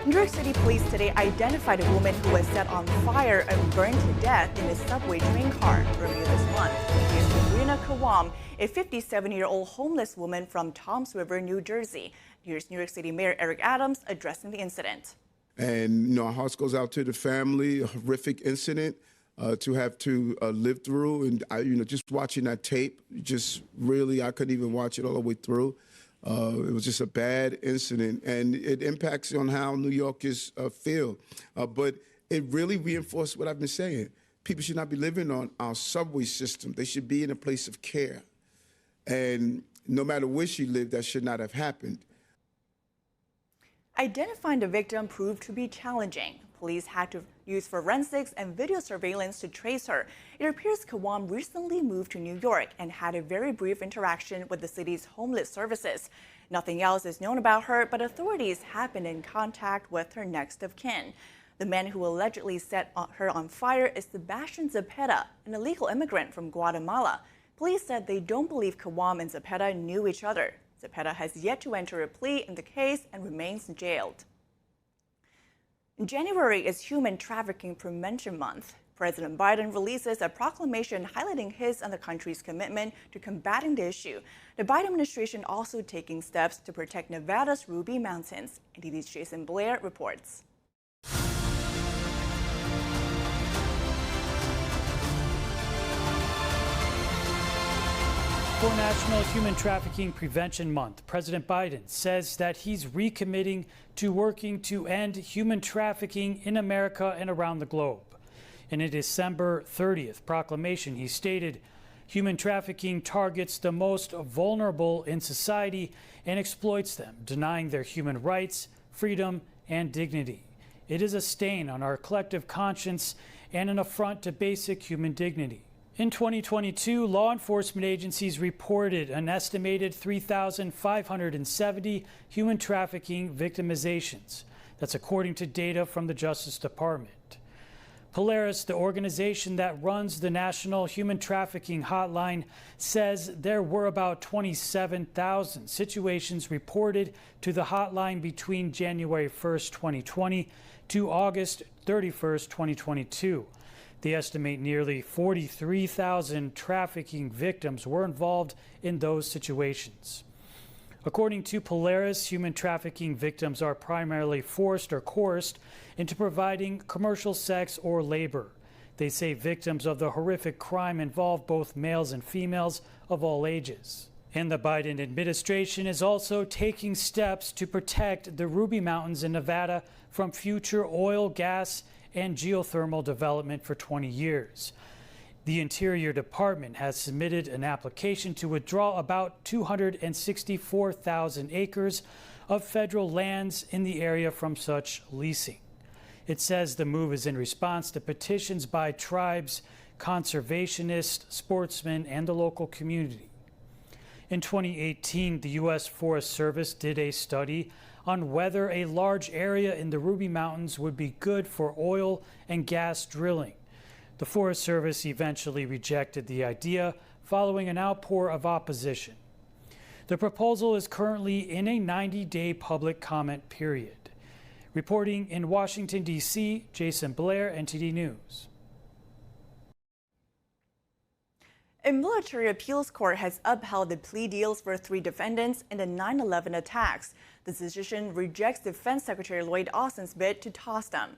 New York City police today identified a woman who was set on fire and burned to death in a subway train car earlier this month. She is Sabrina Kawam, a 57-year-old homeless woman from Toms River, New Jersey. Here's New York City Mayor Eric Adams addressing the incident. And, our hearts goes out to the family, a horrific incident to have to live through. And, just watching that tape, I couldn't even watch it all the way through. It was just a bad incident, and it impacts on how New Yorkers feel. But it really reinforced what I've been saying. People should not be living on our subway system. They should be in a place of care. And no matter where she lived, that should not have happened. Identifying the victim proved to be challenging. Police had to use forensics and video surveillance to trace her. It appears Kawam recently moved to New York and had a very brief interaction with the city's homeless services. Nothing else is known about her, but authorities have been in contact with her next of kin. The man who allegedly set her on fire is Sebastian Zepeda, an illegal immigrant from Guatemala. Police said they don't believe Kawam and Zepeda knew each other. Zepeda has yet to enter a plea in the case and remains jailed. January is Human Trafficking Prevention Month. President Biden releases a proclamation highlighting his and the country's commitment to combating the issue. The Biden administration also taking steps to protect Nevada's Ruby Mountains. NTD's Jason Blair reports. For National Human Trafficking Prevention Month, President Biden says that he's recommitting to working to end human trafficking in America and around the globe. In a December 30th proclamation, he stated, "Human trafficking targets the most vulnerable in society and exploits them, denying their human rights, freedom, and dignity. It is a stain on our collective conscience and an affront to basic human dignity." In 2022, law enforcement agencies reported an estimated 3,570 human trafficking victimizations. That's according to data from the Justice Department. Polaris, the organization that runs the National Human Trafficking Hotline, says there were about 27,000 situations reported to the hotline between January 1st, 2020 to August 31st, 2022. They estimate nearly 43,000 trafficking victims were involved in those situations. According to Polaris, human trafficking victims are primarily forced or coerced into providing commercial sex or labor. They say victims of the horrific crime involve both males and females of all ages. And the Biden administration is also taking steps to protect the Ruby Mountains in Nevada from future oil, gas, and geothermal development for 20 years. The Interior Department has submitted an application to withdraw about 264,000 acres of federal lands in the area from such leasing. It says the move is in response to petitions by tribes, conservationists, sportsmen, and the local community. In 2018, the U.S. Forest Service did a study on whether a large area in the Ruby Mountains would be good for oil and gas drilling. The Forest Service eventually rejected the idea following an outpour of opposition. The proposal is currently in a 90-day public comment period. Reporting in Washington, D.C., Jason Blair, NTD News. A military appeals court has upheld the plea deals for 3 defendants in the 9/11 attacks. The decision rejects Defense Secretary Lloyd Austin's bid to toss them.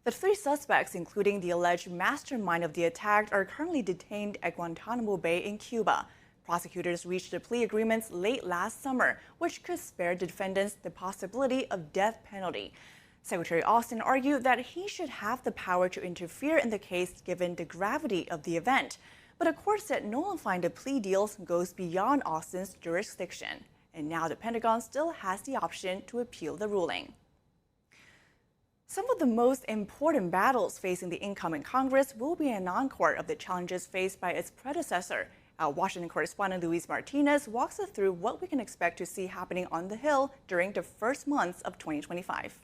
The 3 suspects, including the alleged mastermind of the attack, are currently detained at Guantanamo Bay in Cuba. Prosecutors reached the plea agreements late last summer, which could spare defendants the possibility of death penalty. Secretary Austin argued that he should have the power to interfere in the case given the gravity of the event. But a court said nullifying the plea deals goes beyond Austin's jurisdiction. And now the Pentagon still has the option to appeal the ruling. Some of the most important battles facing the incoming Congress will be an encore of the challenges faced by its predecessor. Our Washington correspondent Luis Martinez walks us through what we can expect to see happening on the Hill during the first months of 2025.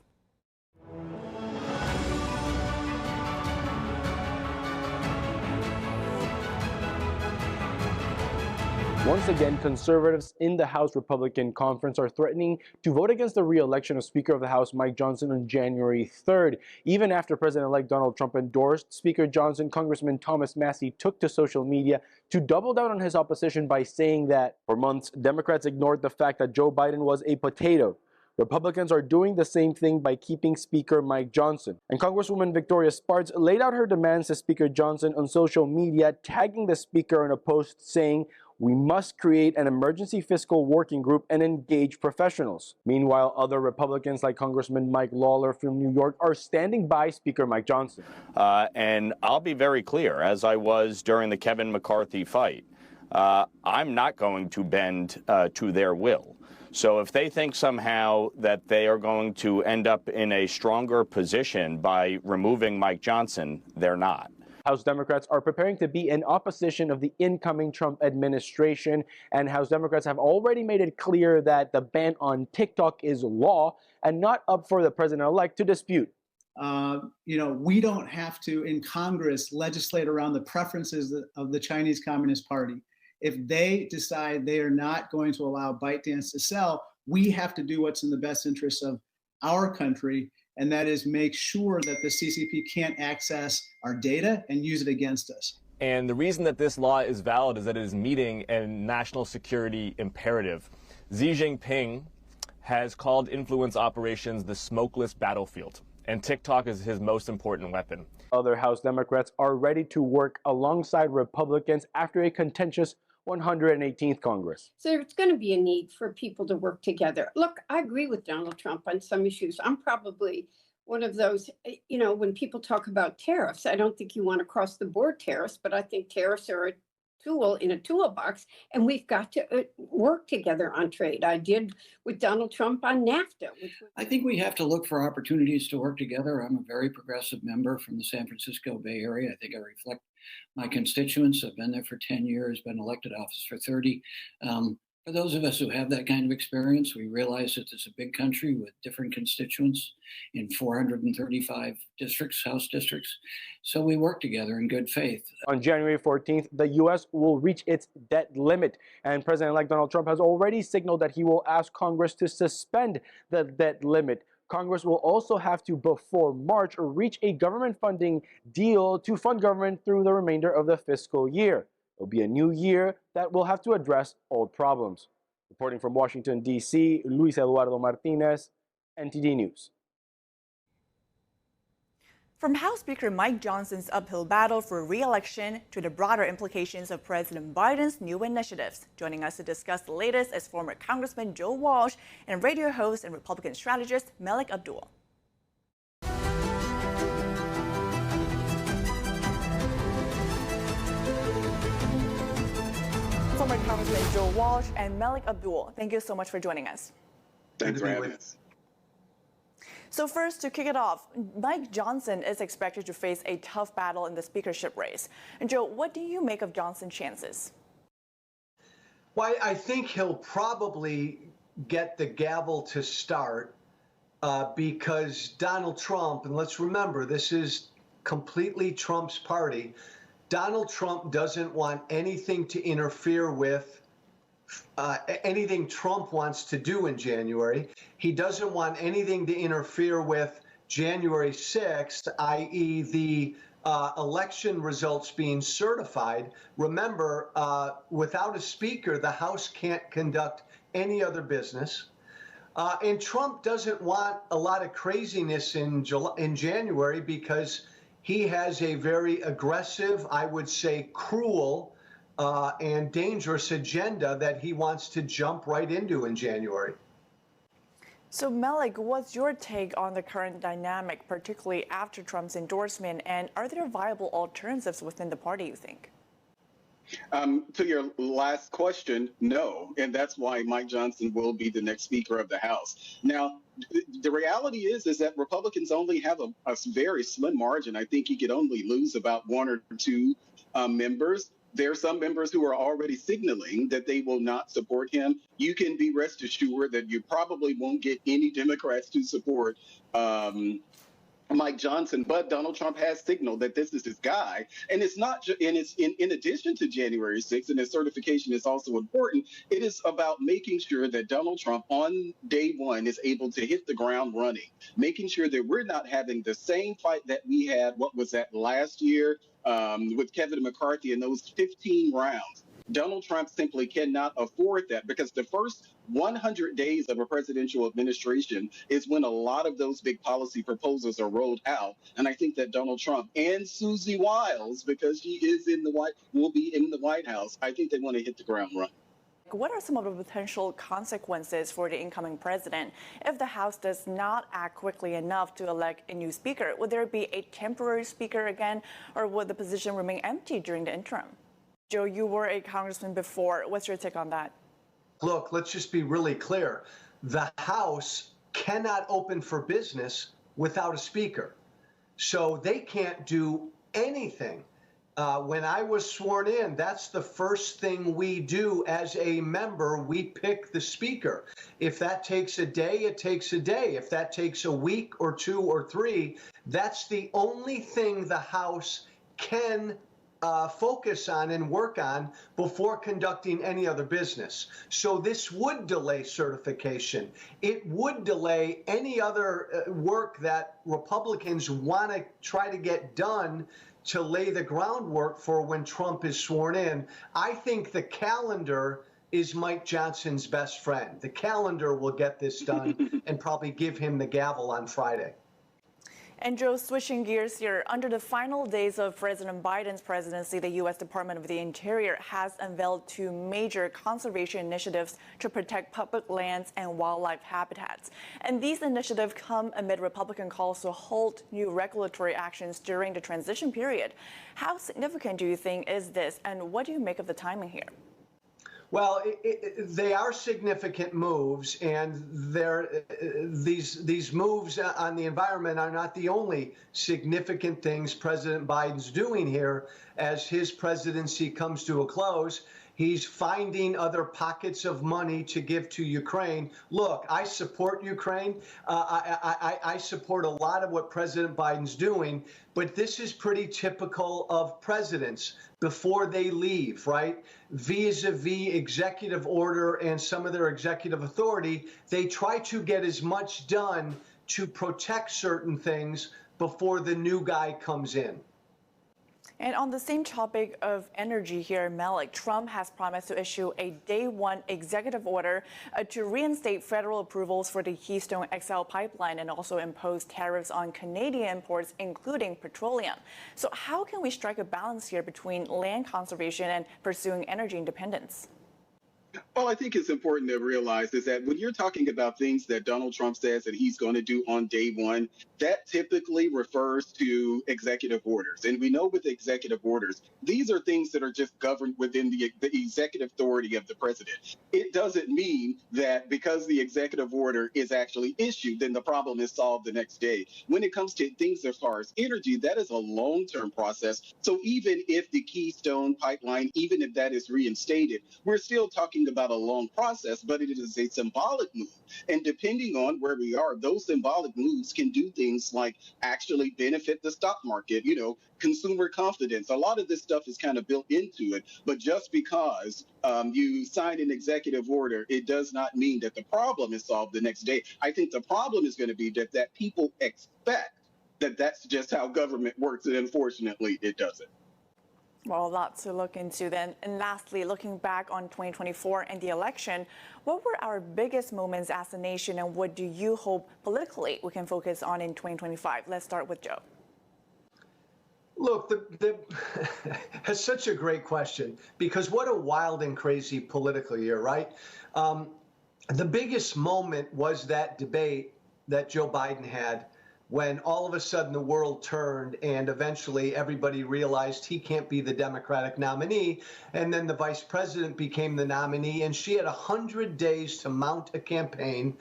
Once again, conservatives in the House Republican Conference are threatening to vote against the re-election of Speaker of the House Mike Johnson on January 3rd. Even after President-elect Donald Trump endorsed Speaker Johnson, Congressman Thomas Massie took to social media to double down on his opposition by saying that for months, Democrats ignored the fact that Joe Biden was a potato. Republicans are doing the same thing by keeping Speaker Mike Johnson. And Congresswoman Victoria Spartz laid out her demands to Speaker Johnson on social media, tagging the Speaker in a post saying, "We must create an emergency fiscal working group and engage professionals." Meanwhile, other Republicans like Congressman Mike Lawler from New York are standing by Speaker Mike Johnson. And I'll be very clear, as I was during the Kevin McCarthy fight, I'm not going to bend to their will. So if they think somehow that they are going to end up in a stronger position by removing Mike Johnson, they're not. House Democrats are preparing to be in opposition of the incoming Trump administration, and House Democrats have already made it clear that the ban on TikTok is law and not up for the president-elect to dispute. We don't have to, in Congress, legislate around the preferences of the Chinese Communist Party. If they decide they are not going to allow ByteDance to sell, we have to do what's in the best interest of our country, and that is make sure that the CCP can't access our data and use it against us. And the reason that this law is valid is that it is meeting a national security imperative. Xi Jinping has called influence operations the smokeless battlefield, and TikTok is his most important weapon. Other House Democrats are ready to work alongside Republicans after a contentious 118th Congress. So there's going to be a need for people to work together. Look, I agree with Donald Trump on some issues. I'm probably one of those, when people talk about tariffs, I don't think you want across the board tariffs, but I think tariffs are a tool in a toolbox, and we've got to work together on trade. I did with Donald Trump on NAFTA. I think we have to look for opportunities to work together. I'm a very progressive member from the San Francisco Bay Area. I think I reflect my constituents. I've been there for 10 years, been elected office for 30. For those of us who have that kind of experience, we realize that it's a big country with different constituents in 435 districts, House districts. So we work together in good faith. On January 14th, the U.S. will reach its debt limit. And President-elect Donald Trump has already signaled that he will ask Congress to suspend the debt limit. Congress will also have to, before March, reach a government funding deal to fund government through the remainder of the fiscal year. It'll be a new year that will have to address old problems. Reporting from Washington, D.C., Luis Eduardo Martinez, NTD News. From House Speaker Mike Johnson's uphill battle for re-election to the broader implications of President Biden's new initiatives. Joining us to discuss the latest is former Congressman Joe Walsh and radio host and Republican strategist Melik Abdul. Former Congressman Joe Walsh and Melik Abdul, thank you so much for joining us. Thanks for having us. So first, to kick it off, Mike Johnson is expected to face a tough battle in the speakership race. And Joe, what do you make of Johnson's chances? Well, I think he'll probably get the gavel to start because Donald Trump, and let's remember, this is completely Trump's party. Donald Trump doesn't want anything to interfere with anything Trump wants to do in January. He doesn't want anything to interfere with January 6th, i.e. the election results being certified. Remember, without a speaker, the House can't conduct any other business. And Trump doesn't want a lot of craziness in January because he has a very aggressive, I would say cruel, and dangerous agenda that he wants to jump right into in January. So Melik, what's your take on the current dynamic, particularly after Trump's endorsement, and are there viable alternatives within the party, you think? To your last question, no, and that's why Mike Johnson will be the next Speaker of the House. Now, the reality is that Republicans only have a very slim margin. I think he could only lose about one or two members. There are some members who are already signaling that they will not support him. You can be rest assured that you probably won't get any Democrats to support Mike Johnson, but Donald Trump has signaled that this is his guy. And it's not, and it's in addition to January 6th, and his certification is also important, it is about making sure that Donald Trump on day one is able to hit the ground running, making sure that we're not having the same fight that we had, what was that, last year with Kevin McCarthy in those 15 rounds. Donald Trump simply cannot afford that, because the first 100 days of a presidential administration is when a lot of those big policy proposals are rolled out. And I think that Donald Trump and Susie Wiles, because she is will be in the White House, I think they want to hit the ground running. What are some of the potential consequences for the incoming president if the House does not act quickly enough to elect a new speaker? Would there be a temporary speaker again, or would the position remain empty during the interim? Joe, you were a congressman before. What's your take on that? Look, let's just be really clear. The House cannot open for business without a speaker. So they can't do anything. When I was sworn in, that's the first thing we do as a member. We pick the speaker. If that takes a day, it takes a day. If that takes a week or 2 or 3, that's the only thing the House can focus on and work on before conducting any other business. So this would delay certification. It would delay any other work that Republicans want to try to get done to lay the groundwork for when Trump is sworn in. I think the calendar is Mike Johnson's best friend. The calendar will get this done and probably give him the gavel on Friday. And Joe, switching gears here, under the final days of President Biden's presidency, the U.S. Department of the Interior has unveiled 2 major conservation initiatives to protect public lands and wildlife habitats. And these initiatives come amid Republican calls to halt new regulatory actions during the transition period. How significant do you think is this, and what do you make of the timing here? Well, they are significant moves, and these moves on the environment are not the only significant things President Biden's doing here as his presidency comes to a close. He's finding other pockets of money to give to Ukraine. Look, I support Ukraine. I support a lot of what President Biden's doing, but this is pretty typical of presidents before they leave, right? Vis-a-vis executive order and some of their executive authority, they try to get as much done to protect certain things before the new guy comes in. And on the same topic of energy here, Melik, Trump has promised to issue a day one executive order to reinstate federal approvals for the Keystone XL pipeline and also impose tariffs on Canadian imports, including petroleum. So how can we strike a balance here between land conservation and pursuing energy independence? Well, I think it's important to realize is that when you're talking about things that Donald Trump says that he's going to do on day one, that typically refers to executive orders. And we know with executive orders, these are things that are just governed within the executive authority of the president. It doesn't mean that because the executive order is actually issued, then the problem is solved the next day. When it comes to things as far as energy, that is a long-term process. So even if the Keystone pipeline, even if that is reinstated, we're still talking about a long process, but it is a symbolic move. And depending on where we are, those symbolic moves can do things like actually benefit the stock market, consumer confidence. A lot of this stuff is kind of built into it. But just because you sign an executive order, it does not mean that the problem is solved the next day. I think the problem is going to be that people expect that that's just how government works. And unfortunately, it doesn't. Well, a lot to look into then. And lastly, looking back on 2024 and the election, what were our biggest moments as a nation, and what do you hope politically we can focus on in 2025? Let's start with Joe. Look, that's such a great question, because what a wild and crazy political year, right? The biggest moment was that debate that Joe Biden had when all of a sudden the world turned and eventually everybody realized he can't be the Democratic nominee. And then the vice president became the nominee, and she had 100 days to mount a campaign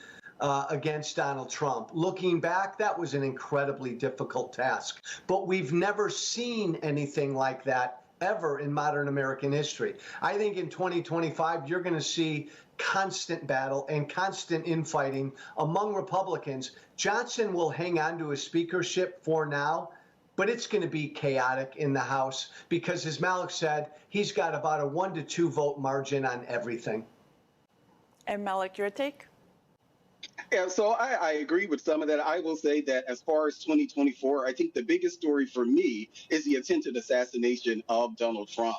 against Donald Trump. Looking back, that was an incredibly difficult task. But we've never seen anything like that ever in modern American history. I think in 2025, you're going to see constant battle and constant infighting among Republicans. Johnson will hang on to his speakership for now, but it's going to be chaotic in the House because, as Melik said, he's got about a 1 to 2 vote margin on everything. And Melik, your take? Yeah, so I agree with some of that. I will say that as far as 2024, I think the biggest story for me is the attempted assassination of Donald Trump.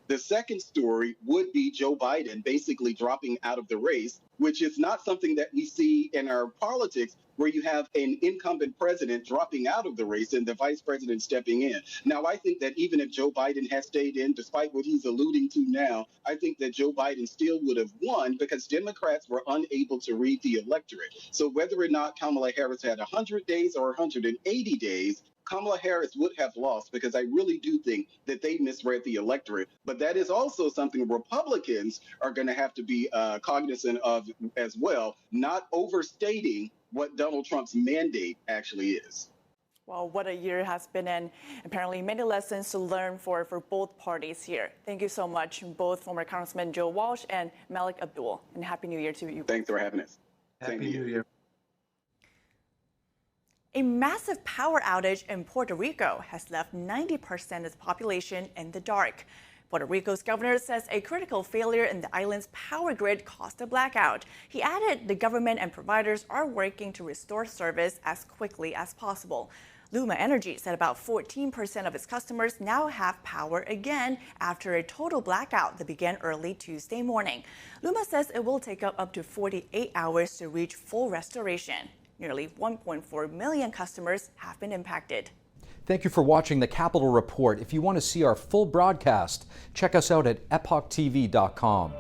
The second story would be Joe Biden basically dropping out of the race, which is not something that we see in our politics, where you have an incumbent president dropping out of the race and the vice president stepping in. Now, I think that even if Joe Biden had stayed in, despite what he's alluding to now, I think that Joe Biden still would have won because Democrats were unable to read the electorate. So whether or not Kamala Harris had 100 days or 180 days, Kamala Harris would have lost because I really do think that they misread the electorate. But that is also something Republicans are going to have to be cognizant of as well, not overstating what Donald Trump's mandate actually is. Well, what a year has been, and apparently many lessons to learn for both parties here. Thank you so much, both former Congressman Joe Walsh and Melik Abdul, and Happy New Year to you. Thanks for having us. Happy New Year. A massive power outage in Puerto Rico has left 90% of its population in the dark. Puerto Rico's governor says a critical failure in the island's power grid caused a blackout. He added the government and providers are working to restore service as quickly as possible. Luma Energy said about 14% of its customers now have power again after a total blackout that began early Tuesday morning. Luma says it will take up to 48 hours to reach full restoration. Nearly 1.4 million customers have been impacted. Thank you for watching the Capitol Report. If you want to see our full broadcast, check us out at epochtv.com.